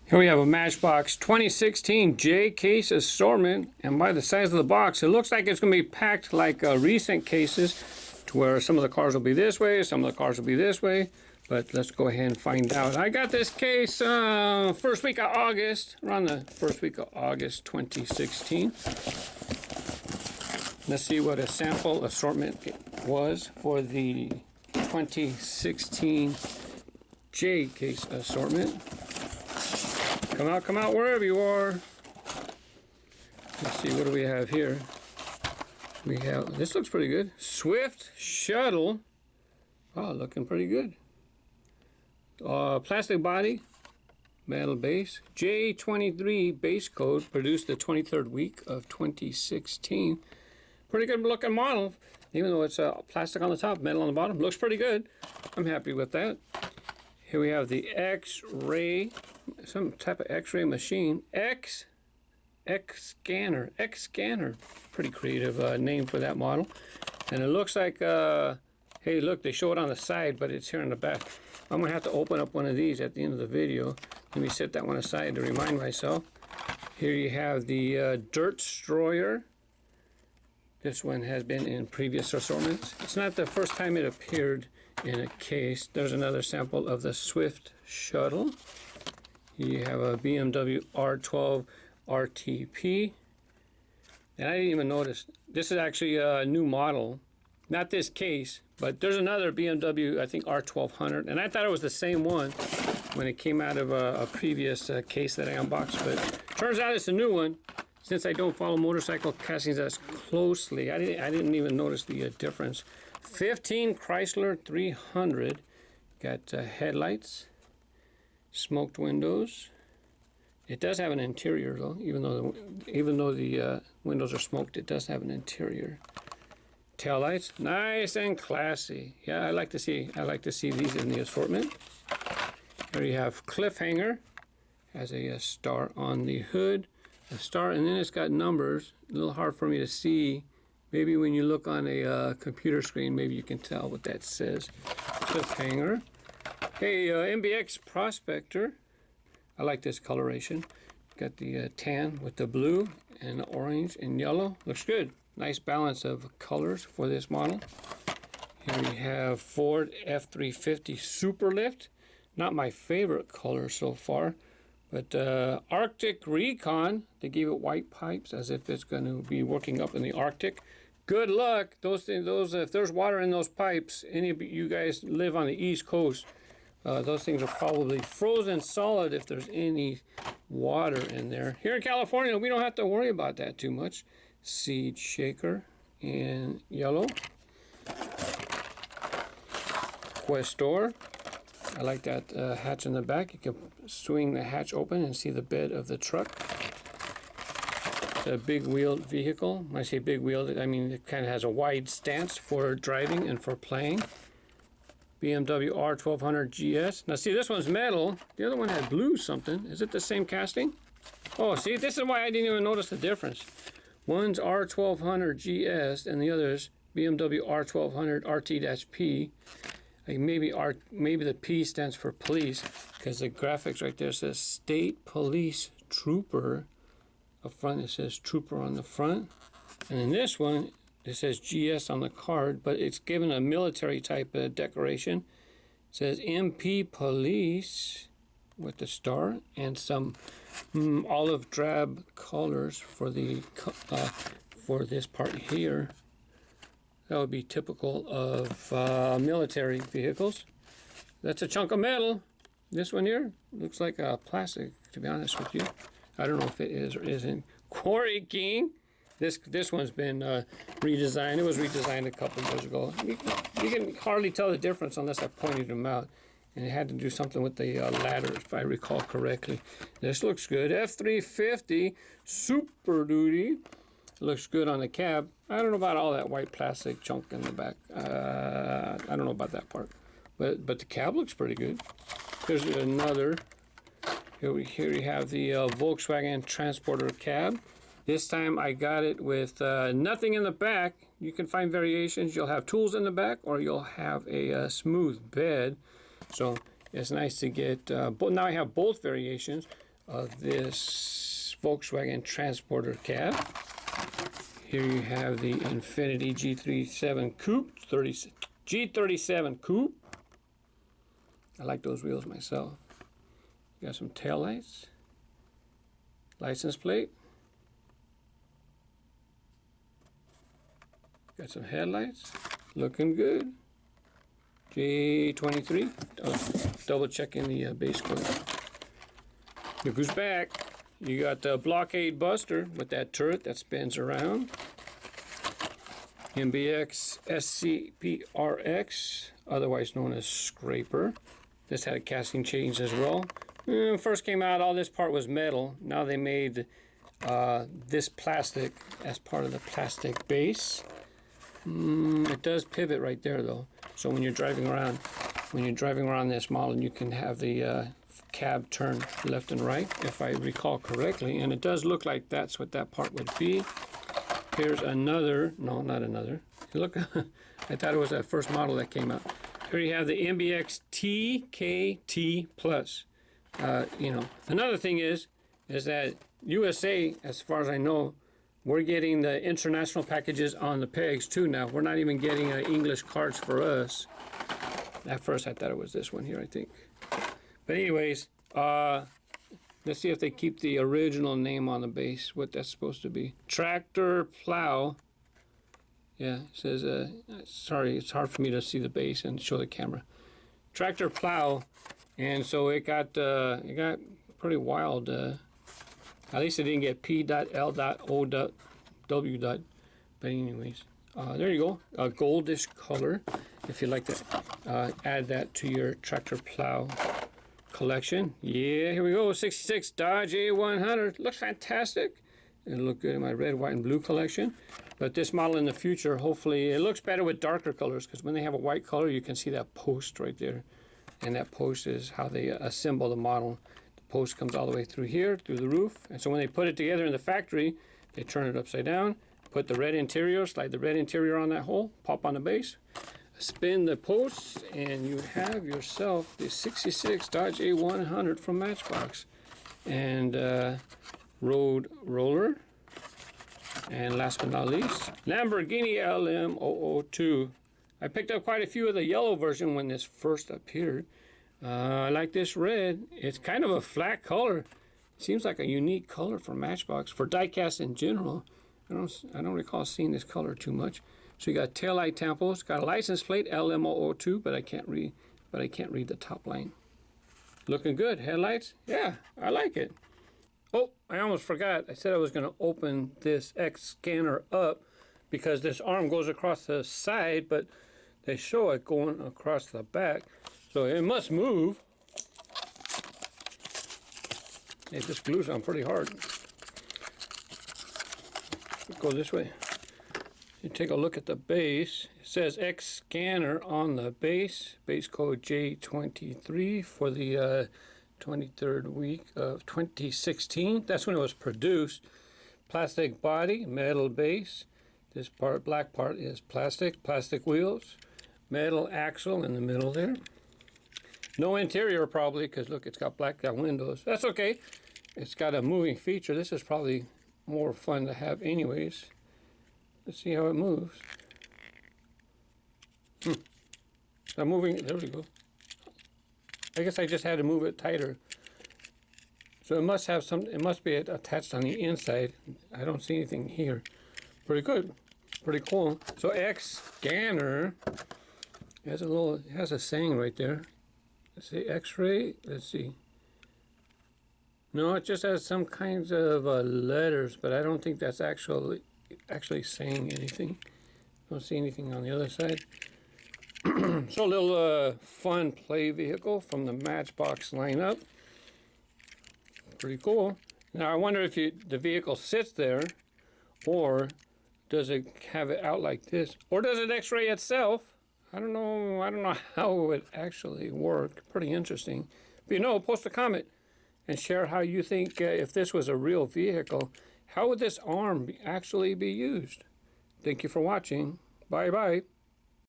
Here we have a Matchbox 2016 J case assortment, and by the size of the box, it looks like it's going to be packed like recent cases, to where some of the cars will be this way, some of the cars will be this way. But let's go ahead and find out. I got this case first week of August, around the first week of August 2016. Let's see what a sample assortment was for the 2016 J case assortment. Come out wherever you are. Let's see, what do we have here? We have, this looks pretty good. Swift Shuttle. Oh, looking pretty good. Plastic body, metal base. J23 base code, produced the 23rd week of 2016. Pretty good looking model, even though it's plastic on the top, metal on the bottom. Looks pretty good. I'm happy with that. Here we have the X-ray, some type of X-ray machine. XCanner. Pretty creative name for that model. And it looks like, hey, look, they show it on the side, but it's here in the back. I'm going to have to open up one of these at the end of the video. Let me set that one aside to remind myself. Here you have the Dirt Destroyer. This one has been in previous assortments. It's not the first time it appeared in a case. There's another sample of the Swift Shuttle. You have a BMW R12 RTP. And I didn't even notice. This is actually a new model. Not this case, but there's another BMW, I think R1200. And I thought it was the same one when it came out of a previous case that I unboxed. But turns out it's a new one. Since I don't follow motorcycle castings as closely, I didn't even notice the difference. 15 Chrysler 300. Got headlights, smoked windows. It does have an interior though, even though the windows are smoked, it does have an interior. Taillights, nice and classy. Yeah, I like to see these in the assortment. Here you have Cliffhanger, has a star on the hood. A star, and then it's got numbers. A little hard for me to see. Maybe when you look on a computer screen, maybe you can tell what that says. Cliffhanger. Hey, MBX Prospector. I like this coloration. Got the tan with the blue and the orange and yellow. Looks good. Nice balance of colors for this model. Here we have Ford F350 Superlift. Not my favorite color so far. But Arctic Recon, they gave it white pipes as if it's going to be working up in the Arctic. Good luck. Those things, if there's water in those pipes, any of you guys live on the East Coast, those things are probably frozen solid if there's any water in there. Here in California, we don't have to worry about that too much. Seed shaker in yellow. Questor. I like that hatch in the back. You can swing the hatch open and see the bed of the truck. It's a big wheeled vehicle. When I say big wheeled, I mean it kind of has a wide stance for driving and for playing. BMW R1200 GS. Now see, this one's metal. The other one had blue something. Is it the same casting? Oh, see, this is why I didn't even notice the difference. One's R1200 GS and the other's BMW R1200 RT-P. Like maybe the P stands for police, because the graphics right there says State Police Trooper. Up front it says Trooper on the front. And in this one it says GS on the card, but it's given a military type of decoration. It says MP Police with the star and some olive drab colors for the for this part here. That would be typical of military vehicles. That's a chunk of metal. This one here looks like plastic, to be honest with you. I don't know if it is or isn't. Quarry King. This one's been redesigned. It was redesigned a couple of years ago. You can hardly tell the difference unless I pointed them out. And it had to do something with the ladder, if I recall correctly. This looks good. F350 Super Duty. Looks good on the cab. I don't know about all that white plastic chunk in the back. I don't know about that part. But the cab looks pretty good. Here's another. Here you have the Volkswagen Transporter Cab. This time I got it with nothing in the back. You can find variations. You'll have tools in the back, or you'll have a smooth bed. So it's nice to get, now I have both variations. of this Volkswagen Transporter Cab. Here you have the Infiniti G37 Coupe, G37 Coupe. I like those wheels myself. You got some tail lights, license plate. Got some headlights, looking good. J23, double checking the base coat. Look who's back. You got the blockade buster with that turret that spins around. MBX SCPRX, otherwise known as Scraper. This had a casting change as well. First came out, all this part was metal. Now they made this plastic as part of the plastic base. It does pivot right there though. So when you're driving around this model, you can have the cab turn left and right, if I recall correctly. And it does look like that's what that part would be. Here's another, no, not another. Look, I thought it was that first model that came out. Here you have the MBX TKT Plus. You know, another thing is that USA, as far as I know, we're getting the international packages on the pegs too now. We're not even getting English cards for us. At first I thought it was this one here, I think. But anyways, let's see if they keep the original name on the base, what that's supposed to be. Tractor plow. Yeah, it says, sorry, it's hard for me to see the base and show the camera. Tractor plow, and so it got pretty wild. At least it didn't get P.L.O.W. But anyways, there you go, a goldish color. If you like to add that to your tractor plow collection. Yeah, here we go, 66 Dodge A100. Looks fantastic. It'll look good in my red, white, and blue collection. But this model in the future, hopefully, it looks better with darker colors, because when they have a white color, you can see that post right there. And that post is how they assemble the model. Post comes all the way through here, through the roof. And so when they put it together in the factory, they turn it upside down, put the red interior, slide the red interior on that hole, pop on the base, spin the posts, and you have yourself the 66 Dodge A100 from Matchbox. And road roller. And last but not least, Lamborghini LM002. I picked up quite a few of the yellow version when this first appeared. I like this red. It's kind of a flat color. Seems like a unique color for Matchbox. For diecast in general, I don't recall seeing this color too much. So you got taillight tampos, got a license plate LM002, but I can't read the top line. Looking good. Headlights, yeah, I like it. Oh, I almost forgot. I said I was going to open this XCanner up because this arm goes across the side, but they show it going across the back. So it must move. It just glues on pretty hard. Go this way. You take a look at the base. It says XCanner on the base. Base code J23 for the 23rd week of 2016. That's when it was produced. Plastic body, metal base. This part, black part, is plastic wheels. Metal axle in the middle there. No interior probably, because look, it's got blacked out windows. That's okay. It's got a moving feature. This is probably more fun to have anyways. Let's see how it moves. I'm moving, there we go. I guess I just had to move it tighter. So it must have some, it must be attached on the inside. I don't see anything here. Pretty good, pretty cool. So XCanner has a little, it has a saying right there. Let's see, X-ray, let's see. No, it just has some kinds of letters, but I don't think that's actually saying anything. Don't see anything on the other side. So a little fun play vehicle from the Matchbox lineup. Pretty cool. Now I wonder if the vehicle sits there, or does it have it out like this, or does it X-ray itself? I don't know how it would actually work. Pretty interesting. If you know, post a comment and share how you think if this was a real vehicle, how would this arm actually be used? Thank you for watching. Bye-bye.